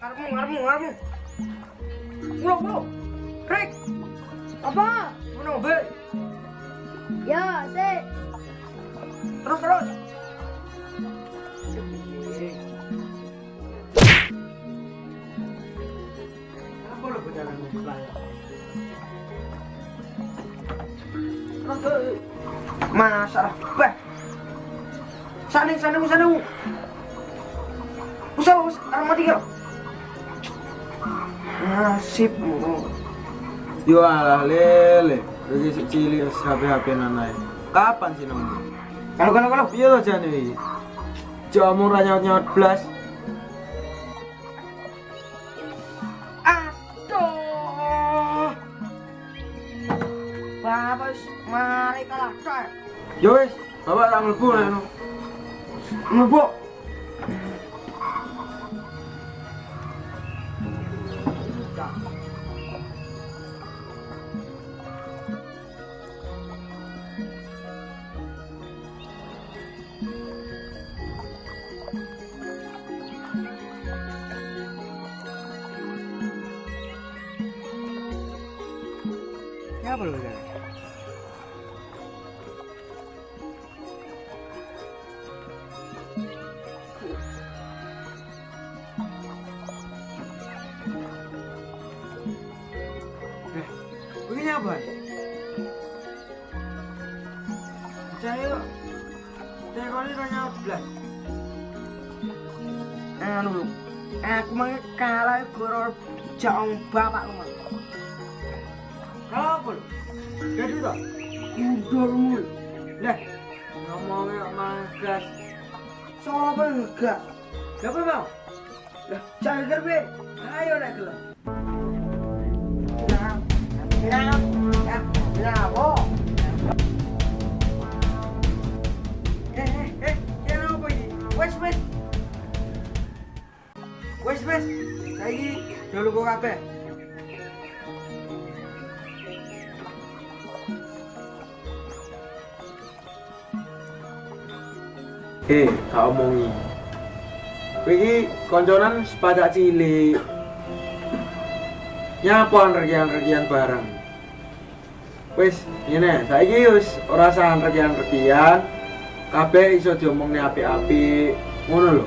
Ngarepmu. Pulo. Rek. Apa? Ngono, Be. Ya, sik. Terus. Apa lo berjalan mulai? Terus, Be. Masalah, Be. Sana. Usah, arang mati kau. Nasib. Yo alah lele, pergi si cilik HP nanai. Kapan sih nemu? Kalau. Piye to jane iki? Jamu ra nyaut blas. Aduh. Bapak mari kalah coy. Yo wis, bapak tak mlebu nek. Mlebu. Ya belum kan? Begini apa? Saya ini tanya belas. Anu, aku mau kalah goro jauh bapak lu. Kalau apa lu? Jadi tak? Mudurmu. Lah, ngomongnya magas. Siapa enggak? Siapa mau? Lah, jangan gerbe. Ayo naik lah. Bravo. Jangan apa ini? Wes. Saiki dulu kok kabeh. Tak omongi. Kowe iki konconan sepadak cilik. Nyapon regian bareng. Wis, ngene, saiki wis ora sahan regian, kabeh iso diomongne apik-apik, ngono lho.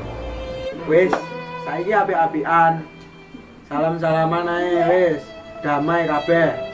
Wis, saiki apik-apikan. Salam-salaman ae wis, damai kabeh.